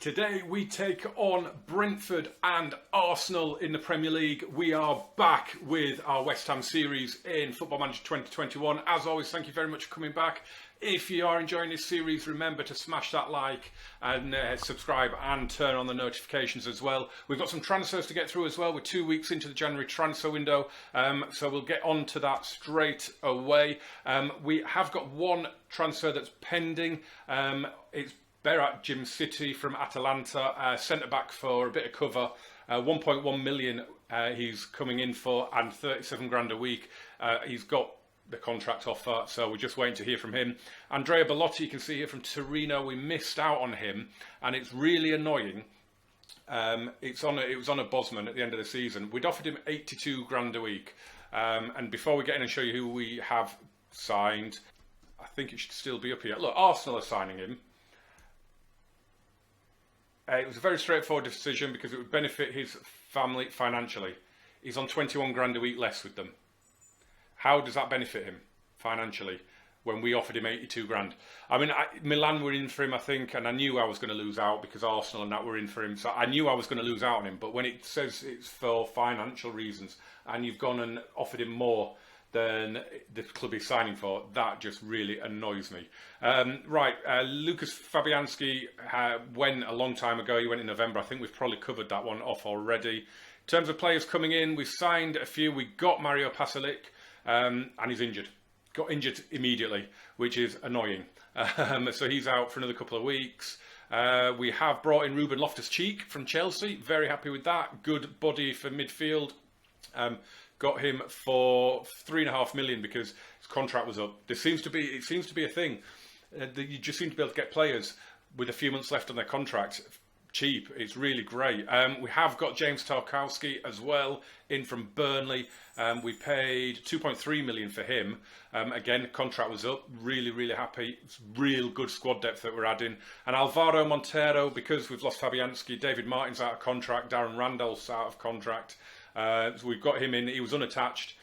Today we take on Brentford and Arsenal in the Premier League. We are back with our West Ham series in Football Manager 2021. As always, thank you very much for coming back. If you are enjoying this series, remember to smash that like and subscribe and turn on the notifications as well. We've got some transfers to get through as well. We're 2 weeks into the January transfer window, so we'll get on to that straight away. We have got one transfer that's pending. It's Berat Jim City from Atalanta, centre-back for a bit of cover. 1.1 million he's coming in for, and 37 grand a week. He's got the contract offer, so we're just waiting to hear from him. Andrea Bellotti, you can see here from Torino. We missed out on him, and it's really annoying. It was on a Bosman at the end of the season. We'd offered him 82 grand a week. And before we get in and show you who we have signed, I think it should still be up here. Look, Arsenal are signing him. It was a very straightforward decision because it would benefit his family financially. He's on 21 grand a week less with them. How does that benefit him financially when we offered him 82 grand? I mean, Milan were in for him, I think, and I knew I was going to lose out because Arsenal and that were in for him. So I knew I was going to lose out on him. But when it says it's for financial reasons and you've gone and offered him more than the club he's signing for, that just really annoys me. Lucas Fabianski went a long time ago. He went in November. I think we've probably covered that one off already. In terms of players coming in, we've signed a few. We got Mario Pasalic, and he's injured. Got injured immediately, which is annoying. So he's out for another couple of weeks. We have brought in Ruben Loftus-Cheek from Chelsea. Very happy with that. Good body for midfield. Got him for 3.5 million because his contract was up. It seems to be a thing. You just seem to be able to get players with a few months left on their contract cheap. It's really great. We have got James Tarkowski as well in from Burnley. We paid 2.3 million for him. Again, contract was up. Really, really happy. It's real good squad depth that we're adding. And Alvaro Montero, because we've lost Fabianski, David Martin's out of contract, Darren Randall's out of contract. So we've got him in. He was unattached,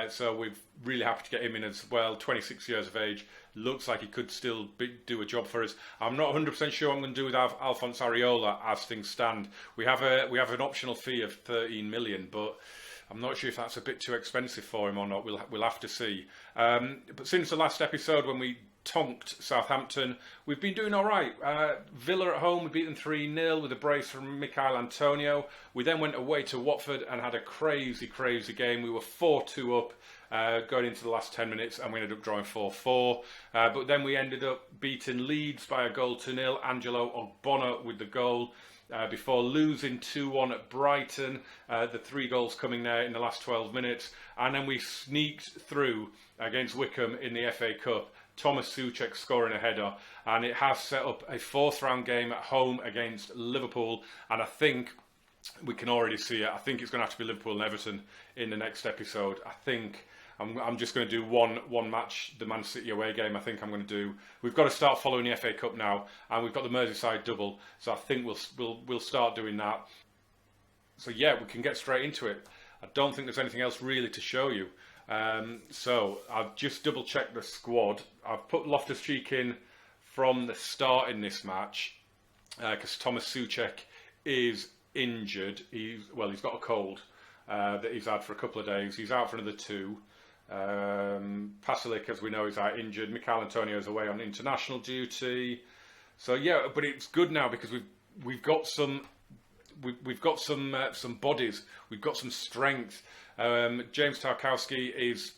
so we're really happy to get him in as well. 26 years of age. Looks like he could still do a job for us. I'm not 100% sure what I'm going to do with Alphonse Areola as things stand. We have an optional fee of 13 million, but I'm not sure if that's a bit too expensive for him or not. We'll have to see. But since the last episode when we tonked Southampton, we've been doing all right. Villa at home, we beat them 3-0 with a brace from Michail Antonio. We then went away to Watford and had a crazy, crazy game. We were 4-2 up going into the last 10 minutes, and we ended up drawing 4-4. But then we ended up beating Leeds by a goal to 0. Angelo Ogbonna with the goal. Before losing 2-1 at Brighton, the 3 goals coming there in the last 12 minutes. And then we sneaked through against Wickham in the FA Cup. Thomas Souček scoring a header, and it has set up a 4th round game at home against Liverpool, and I think we can already see it. I think it's going to have to be Liverpool and Everton in the next episode. I think I'm just going to do one match, the Man City away game. I think I'm going to do. We've got to start following the FA Cup now, and we've got the Merseyside double, so I think we'll start doing that. So yeah, we can get straight into it. I don't think there's anything else really to show you. So I've just double checked the squad. I've put Loftus-Cheek in from the start in this match because Thomas Souček is injured. He's got a cold that he's had for a couple of days. He's out for another 2. Pasalic, as we know, is out injured. Michail Antonio is away on international duty. So yeah, but it's good now because we've got some bodies. We've got some strength. James Tarkowski is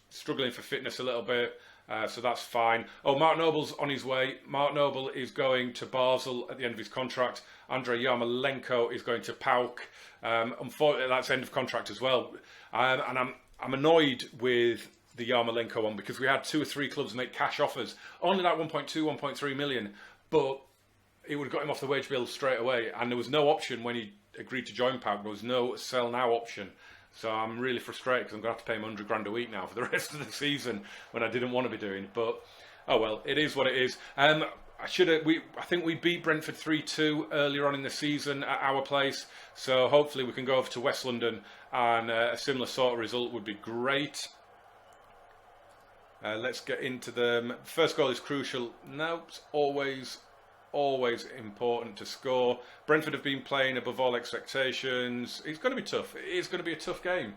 struggling for fitness a little bit, so that's fine. Oh, Mark Noble's on his way. Mark Noble is going to Basel at the end of his contract. Andrei Yarmolenko is going to PAOK. Unfortunately, that's end of contract as well. And I'm annoyed with the Yarmolenko one because we had 2 or 3 clubs make cash offers. Only like 1.2, 1.3 million, but it would have got him off the wage bill straight away. And there was no option when he agreed to join PAOK. There was no sell now option. So I'm really frustrated because I'm going to have to pay him 100 grand a week now for the rest of the season when I didn't want to be doing. But oh well, it is what it is. I think we beat Brentford 3-2 earlier on in the season at our place. So hopefully we can go over to West London and a similar sort of result would be great. Let's get into them. First goal is crucial. No, it's always always important to score. Brentford have been playing above all expectations. It's going to be tough. It is going to be a tough game.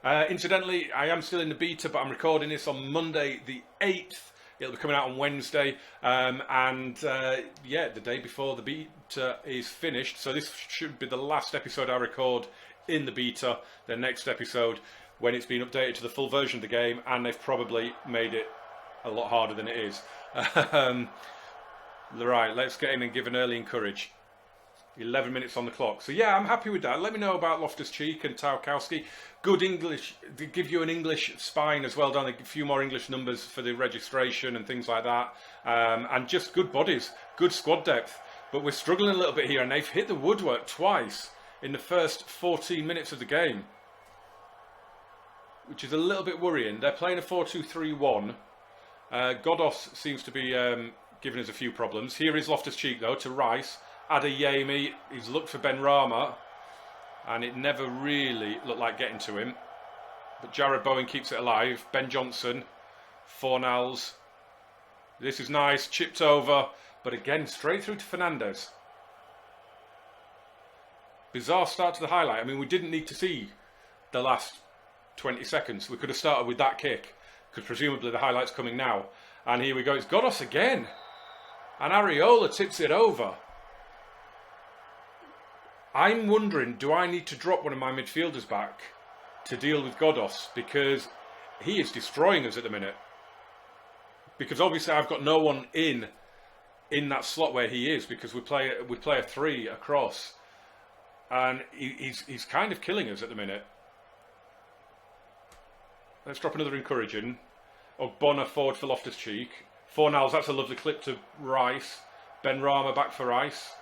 Incidentally, I am still in the beta, but I'm recording this on Monday the 8th. It'll be coming out on Wednesday. The day before the beta is finished. So this should be the last episode I record in the beta. The next episode, when it's been updated to the full version of the game, and they've probably made it a lot harder than it is. Right, let's get in and give an early encourage. 11 minutes on the clock. So yeah, I'm happy with that. Let me know about Loftus-Cheek and Tarkowski. Good English. They give you an English spine as well, don't they? A few more English numbers for the registration and things like that. And just good bodies, good squad depth. But we're struggling a little bit here, and they've hit the woodwork twice in the first 14 minutes of the game, which is a little bit worrying. They're playing a 4-2-3-1. Godos seems to be giving us a few problems. Here is Loftus-Cheek, though, to Rice. Adeyemi, he's looked for Ben Rama, and it never really looked like getting to him. But Jared Bowen keeps it alive. Ben Johnson, Fornals. This is nice, chipped over, but again, straight through to Fernandez. Bizarre start to the highlight. I mean, we didn't need to see the last 20 seconds. We could have started with that kick, because presumably the highlight's coming now. And here we go, it's Godos again. And Areola tips it over. I'm wondering, do I need to drop one of my midfielders back to deal with Godos? Because he is destroying us at the minute. Because obviously I've got no one in that slot where he is, because we play a 3 across. And he's kind of killing us at the minute. Let's drop another encouraging. Ogbonna forward for Loftus-Cheek. Fornals, that's a lovely clip to Rice. Ben Rama back for Rice.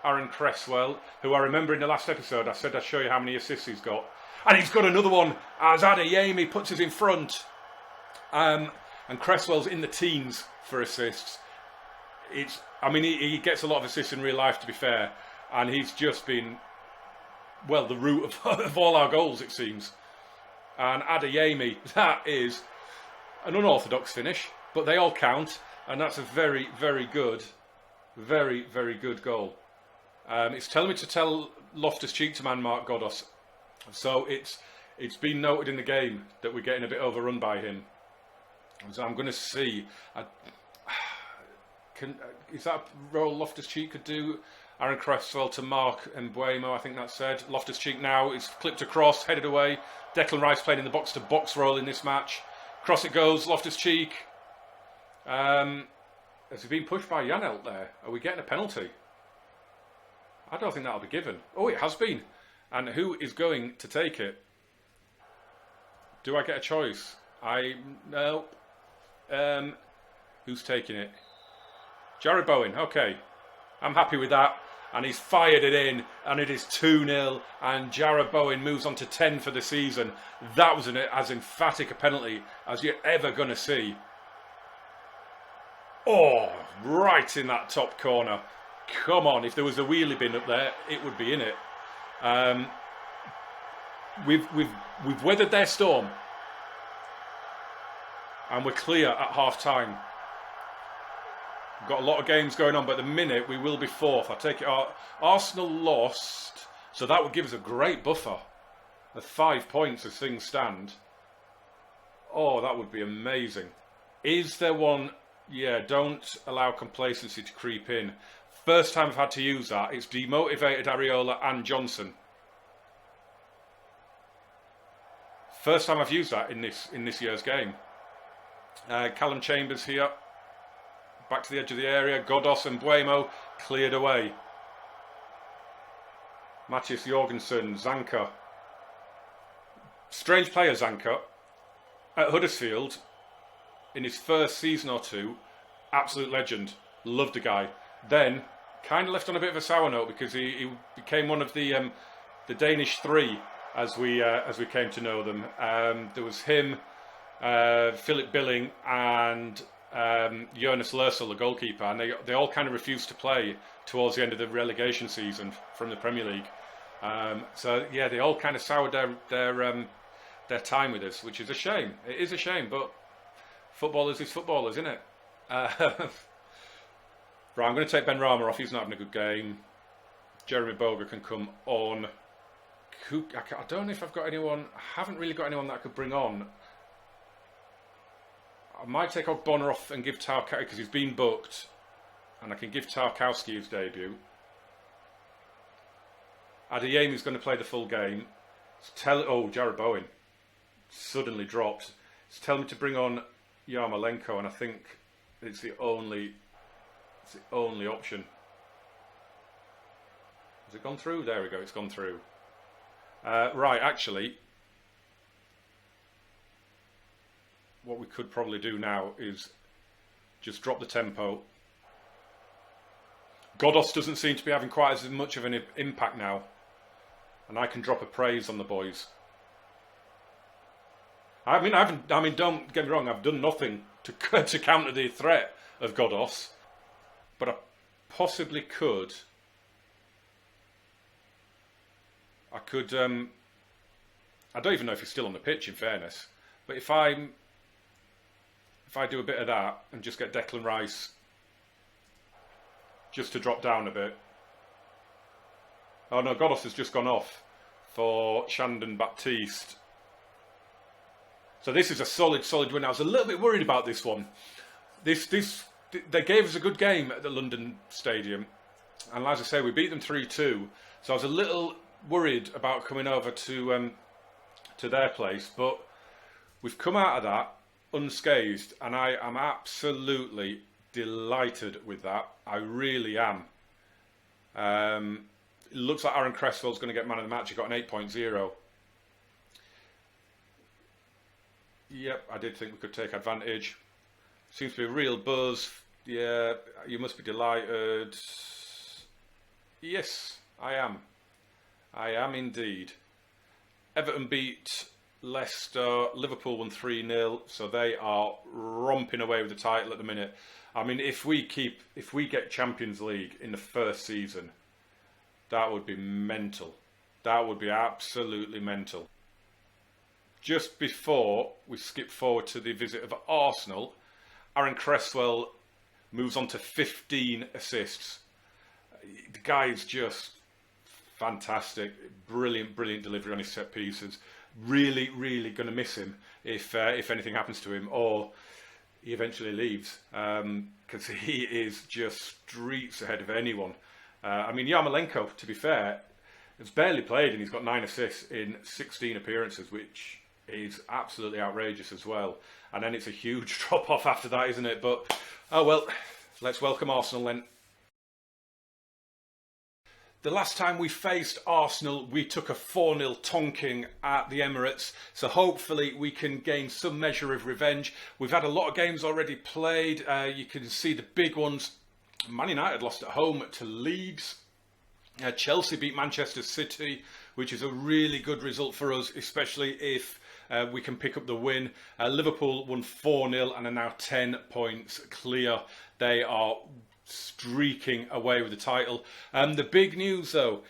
Aaron Cresswell, who I remember in the last episode, I said I'd show you how many assists he's got. And he's got another one as Adeyemi puts us in front. And Cresswell's in the teens for assists. He gets a lot of assists in real life, to be fair. And he's just been, well, the root of all our goals, it seems. And Adeyemi, that is an unorthodox finish, but they all count. And that's a very, very good goal. It's telling me to tell Loftus-Cheek to man-mark Godos. So it's been noted in the game that we're getting a bit overrun by him. So I'm going to see. Is that a role Loftus-Cheek could do? Aaron Cresswell to Mark Mbuemo, I think that's said. Loftus-Cheek now is clipped across, headed away. Declan Rice playing in the box-to-box role in this match. Cross it goes, Loftus-Cheek. Has he been pushed by Janelt there? Are we getting a penalty? I don't think that'll be given. Oh, it has been. And who is going to take it? Do I get a choice? No. Who's taking it? Jared Bowen. Okay. I'm happy with that. And he's fired it in. And it is 2-0. And Jared Bowen moves on to 10 for the season. That was as emphatic a penalty as you're ever going to see. Oh, right in that top corner. Come on, if there was a wheelie bin up there, it would be in it. We've weathered their storm, and we're clear at half time. We've got a lot of games going on, but at the minute we will be fourth. I take it. Arsenal lost, so that would give us a great buffer of 5 points as things stand. Oh, that would be amazing. Is there one? Yeah, don't allow complacency to creep in. First time I've had to use that. It's demotivated Areola and Johnson. First time I've used that in this year's game. Callum Chambers here. Back to the edge of the area. Godos and Mbuemo cleared away. Matthias Jorgensen, Zanka. Strange player, Zanka. At Huddersfield, in his first season or two, absolute legend. Loved the guy. Then, kind of left on a bit of a sour note because he became one of the Danish 3 as we came to know them. There was him, Philip Billing, and Jonas Lörsel, the goalkeeper, and they all kind of refused to play towards the end of the relegation season from the Premier League. So yeah, they all kind of soured their time with us, which is a shame. It is a shame, but footballers is footballers, isn't it? Right, I'm going to take Ben Rama off. He's not having a good game. Jeremy Boga can come on. I don't know if I've got anyone. I haven't really got anyone that I could bring on. I might take Bonner off and give Tarkowski, because he's been booked, and I can give Tarkowski his debut. Adeyemi's going to play the full game. Jared Bowen suddenly dropped. It's telling me to bring on Yarmolenko, and I think it's the only option. Has it gone through? There we go, it's gone through. Right, actually, what we could probably do now is just drop the tempo. Godos doesn't seem to be having quite as much of an impact now, and I can drop a praise on the boys. I mean, don't get me wrong, I've done nothing to counter the threat of Godos, but I possibly could. I don't even know if he's still on the pitch, in fairness. But if I do a bit of that and just get Declan Rice just to drop down a bit. Oh no, Godos has just gone off for Shandon Baptiste. So this is a solid win. I was a little bit worried about this one. They gave us a good game at the London Stadium, and as I say, we beat them 3-2. So I was a little worried about coming over to their place, but we've come out of that unscathed, and I am absolutely delighted with that. I really am. It looks like Aaron Cresswell's going to get man of the match. He got an 8.0. Yep, I did think we could take advantage. Seems to be a real buzz. Yeah, you must be delighted. Yes, I am. I am indeed. Everton beat Leicester. Liverpool won 3-0, so they are romping away with the title at the minute. I mean, if we get Champions League in the first season, that would be mental. That would be absolutely mental. Just before we skip forward to the visit of Arsenal, Aaron Cresswell moves on to 15 assists. The guy is just fantastic. Brilliant delivery on his set pieces. Really going to miss him if anything happens to him or he eventually leaves, because he is just streets ahead of anyone. I mean, Yarmolenko, to be fair, has barely played and he's got 9 assists in 16 appearances, which is absolutely outrageous as well. And then it's a huge drop off after that, isn't it? But oh well, let's welcome Arsenal then. The last time we faced Arsenal, we took a 4-0 tonking at the Emirates, so hopefully we can gain some measure of revenge. We've had a lot of games already played. You can see the big ones. Man United lost at home to Leeds. Chelsea beat Manchester City, which is a really good result for us, especially if we can pick up the win. Liverpool won 4-0 and are now 10 points clear. They are streaking away with the title. The big news though,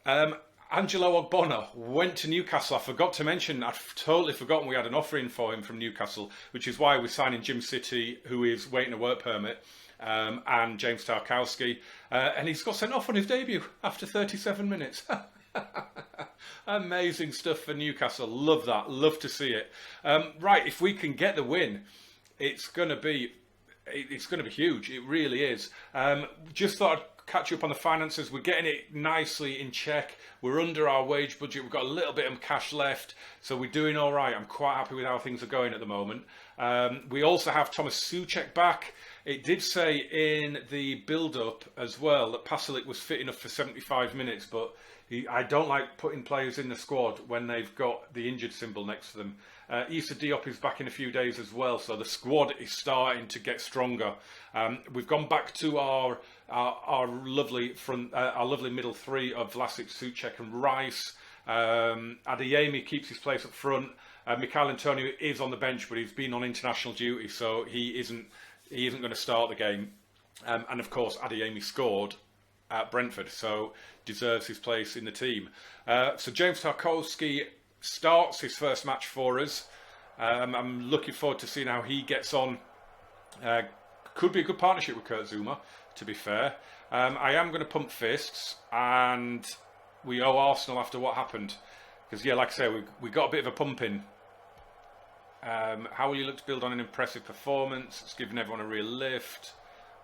Angelo Ogbonna went to Newcastle. I forgot to mention, I've totally forgotten we had an offer in for him from Newcastle, which is why we're signing Jim City, who is waiting a work permit, and James Tarkowski, and he's got sent off on his debut after 37 minutes. Amazing stuff for Newcastle. Love that. Love to see it. Right, if we can get the win, it's going to be huge. It really is. Just thought I'd catch you up on the finances. We're getting it nicely in check. We're under our wage budget. We've got a little bit of cash left, so we're doing all right. I'm quite happy with how things are going at the moment. We also have Thomas Souček back. It did say in the build-up as well that Pasalic was fit enough for 75 minutes, but I don't like putting players in the squad when they've got the injured symbol next to them. Issa Diop is back in a few days as well, so the squad is starting to get stronger. We've gone back to our lovely middle three of Vlasic, Souček and Rice. Adeyemi keeps his place up front. Michail Antonio is on the bench, but he's been on international duty, so he isn't going to start the game. And of course, Adeyemi scored at Brentford, so deserves his place in the team. So James Tarkowski starts his first match for us. I'm looking forward to seeing how he gets on. Could be a good partnership with Kurt Zouma, to be fair. I am going to pump fists, and we owe Arsenal after what happened. Because, yeah, like I say, we got a bit of a pump in. How will you look to build on an impressive performance? It's given everyone a real lift.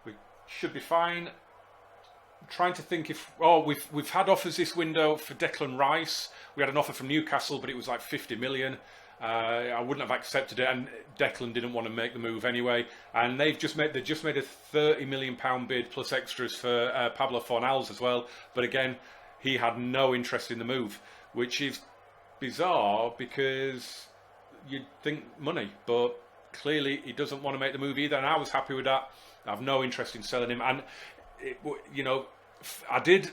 We should be fine. I'm trying to think if... Oh, we've had offers this window for Declan Rice. We had an offer from Newcastle, but it was like 50 million. I wouldn't have accepted it, and Declan didn't want to make the move anyway. And they just made a £30 million bid plus extras for Pablo Fornals as well. But again, he had no interest in the move, which is bizarre because you'd think money, but clearly he doesn't want to make the move either. And I was happy with that. I have no interest in selling him, and I did.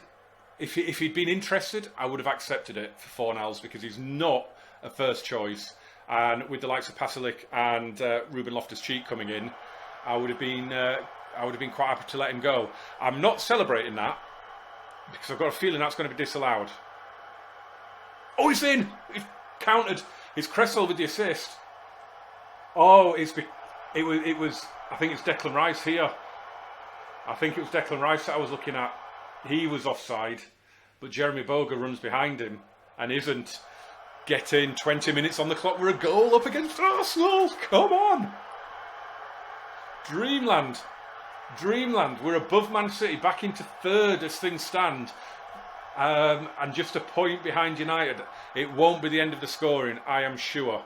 If he'd been interested, I would have accepted it for Fornals because he's not a first choice, and with the likes of Pasalic and Ruben Loftus-Cheek coming in, I would have been quite happy to let him go. I'm not celebrating that because I've got a feeling that's going to be disallowed. Oh, he's in! He's countered. It's Cresswell with the assist. Oh, it was. I think it's Declan Rice here. I think it was Declan Rice that I was looking at. He was offside, but Jeremy Boga runs behind him and isn't. Get in, 20 minutes on the clock. We're a goal up against Arsenal. Come on. Dreamland. We're above Man City, back into third as things stand. And just a point behind United. It won't be the end of the scoring, I am sure.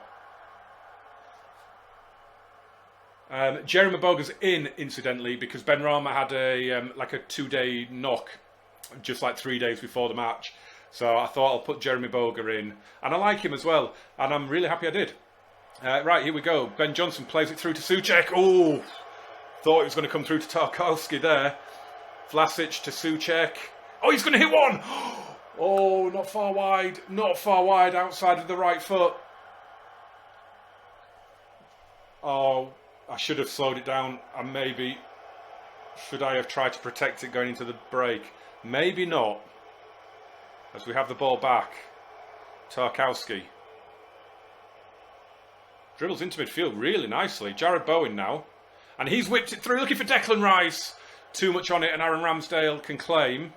Jeremy Boga's in, incidentally, because Ben Rama had a 2-day knock, just like 3 days before the match. So I thought I'll put Jeremy Boga in. And I like him as well. And I'm really happy I did. Right, here we go. Ben Johnson plays it through to Souček. Oh, thought it was going to come through to Tarkowski there. Vlasic to Souček. Oh, he's going to hit one. Oh, not far wide. Not far wide, outside of the right foot. Oh, I should have slowed it down. And maybe, should I have tried to protect it going into the break? Maybe not. As we have the ball back, Tarkowski dribbles into midfield really nicely. Jared Bowen now, and he's whipped it through, looking for Declan Rice. Too much on it, and Aaron Ramsdale can claim.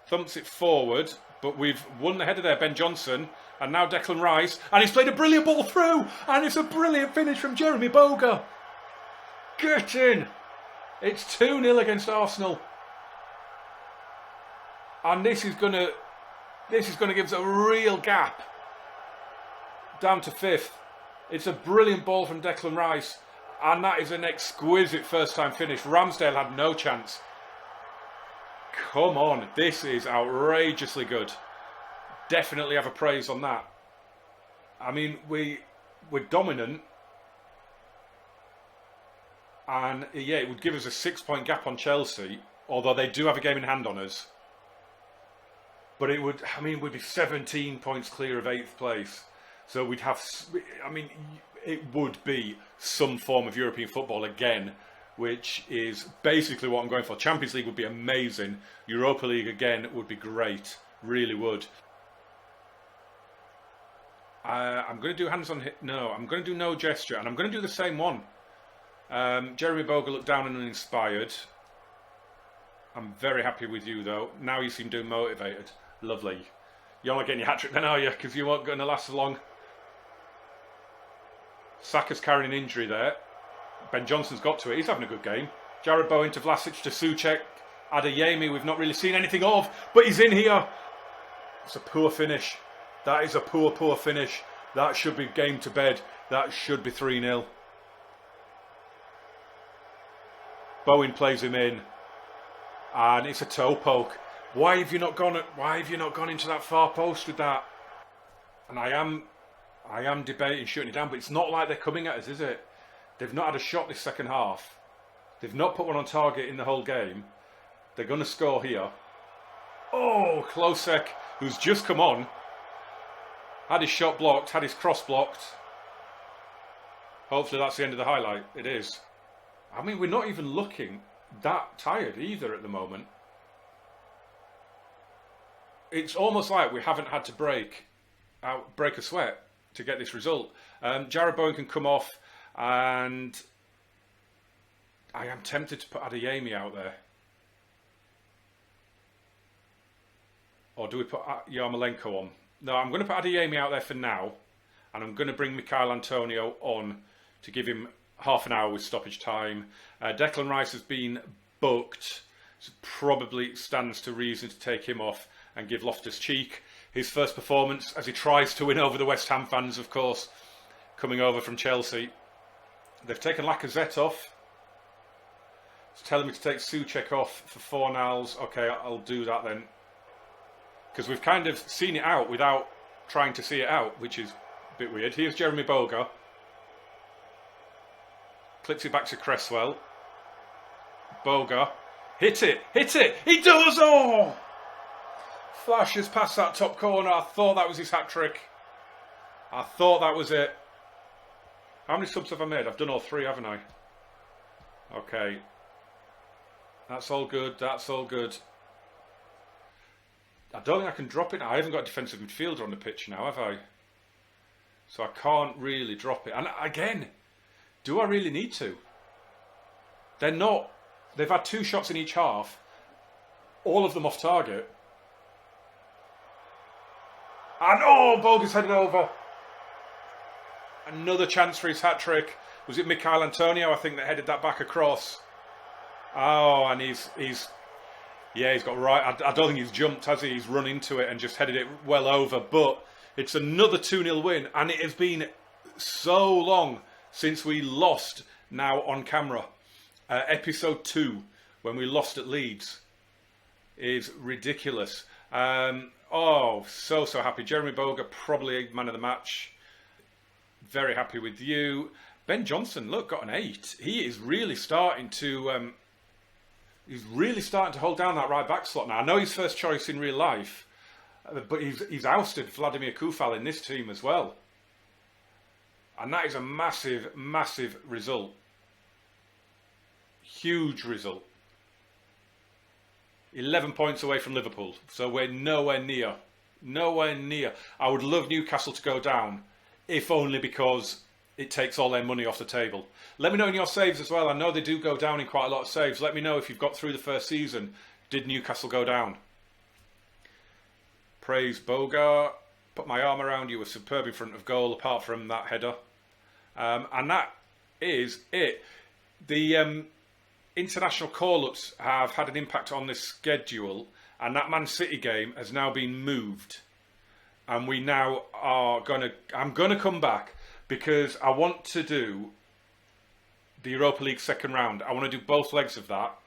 Thumps it forward, but we've won the header there, Ben Johnson, and now Declan Rice, and he's played a brilliant ball through, and it's a brilliant finish from Jeremy Boga. Get in! It's 2-0 against Arsenal. And this is gonna give us a real gap down to 5th. It's a brilliant ball from Declan Rice, and that is an exquisite first-time finish. Ramsdale had no chance. Come on, this is outrageously good. Definitely have a praise on that. I mean, we're dominant, and yeah, it would give us a 6-point gap on Chelsea, although they do have a game in hand on us. But we'd be 17 points clear of 8th place. So it would be some form of European football again, which is basically what I'm going for. Champions League would be amazing. Europa League again would be great. Really would. I'm going to do hands on hit. No, I'm going to do no gesture. And I'm going to do the same one. Jeremy Boga looked down and uninspired. I'm very happy with you, though. Now you seem demotivated. Lovely. You're not getting your hat-trick then, are you? Because you weren't going to last long. Saka's carrying an injury there. Ben Johnson's got to it. He's having a good game. Jared Bowen to Vlasic to Souček. Adeyemi we've not really seen anything of, but he's in here. It's a poor finish. That is a poor finish. That should be game to bed. That should be 3-0. Bowen plays him in. And it's a toe poke. Why have you not gone into that far post with that? And I am debating shutting it down, but it's not like they're coming at us, is it? They've not had a shot this second half. They've not put one on target in the whole game. They're going to score here. Oh, Klosek, who's just come on, had his shot blocked, had his cross blocked. Hopefully that's the end of the highlight. It is. I mean, we're not even looking that tired either at the moment. It's almost like we haven't had to break a sweat to get this result. Jared Bowen can come off, and I am tempted to put Adeyemi out there. Or do we put Yarmolenko on? No, I'm going to put Adeyemi out there for now. And I'm going to bring Michail Antonio on to give him half an hour with stoppage time. Declan Rice has been booked. So probably stands to reason to take him off and give Loftus-Cheek his first performance as he tries to win over the West Ham fans, of course, coming over from Chelsea. They've taken Lacazette off. It's telling me to take Souček off for Fornals. Okay, I'll do that then. Because we've kind of seen it out without trying to see it out, which is a bit weird. Here's Jeremy Boga. Clips it back to Cresswell. Boga. Hit it! Hit it! He does! Oh! Flashes past that top corner. I thought that was his hat-trick. I thought that was it. How many subs have I made? I've done all 3, haven't I? Okay. That's all good. That's all good. I don't think I can drop it now. I haven't got a defensive midfielder on the pitch now, have I? So I can't really drop it. And again, do I really need to? They're not. They've had 2 shots in each half. All of them off target. And oh, Boga's headed over. Another chance for his hat-trick. Was it Michail Antonio, I think, that headed that back across? Oh, and he's got right. I don't think he's jumped, has he? He's run into it and just headed it well over. But it's another 2-0 win. And it has been so long since we lost now on camera. Episode 2, when we lost at Leeds, is ridiculous. Oh, so happy. Jeremy Boga, probably man of the match. Very happy with you. Ben Johnson, look, got an 8. He is really starting to... he's really starting to hold down that right back slot now. I know he's first choice in real life, but he's ousted Vladimir Kufal in this team as well. And that is a massive, massive result. Huge result. 11 points away from Liverpool. So we're nowhere near. Nowhere near. I would love Newcastle to go down, if only because it takes all their money off the table. Let me know in your saves as well. I know they do go down in quite a lot of saves. Let me know if you've got through the first season. Did Newcastle go down? Praise Boga. Put my arm around you. Were superb in front of goal, apart from that header. And that is it. The international call-ups have had an impact on this schedule, and that Man City game has now been moved. And we now are I'm gonna come back because I want to do the Europa League second round. I want to do both legs of that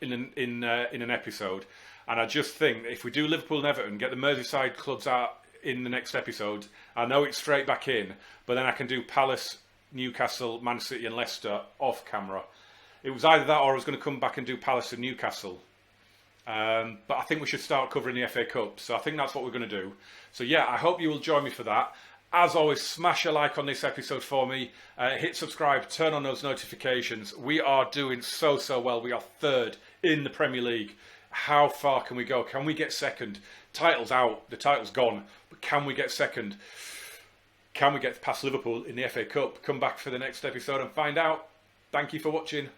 in an episode. And I just think that if we do Liverpool and Everton, get the Merseyside clubs out in the next episode, I know it's straight back in, but then I can do Palace, Newcastle, Man City and Leicester off camera. It was either that or I was going to come back and do Palace and Newcastle. But I think we should start covering the FA Cup. So I think that's what we're going to do. So yeah, I hope you will join me for that. As always, smash a like on this episode for me. Hit subscribe, turn on those notifications. We are doing so well. We are 3rd in the Premier League. How far can we go? Can we get second? Title's out. The title's gone. But can we get second? Can we get past Liverpool in the FA Cup? Come back for the next episode and find out. Thank you for watching.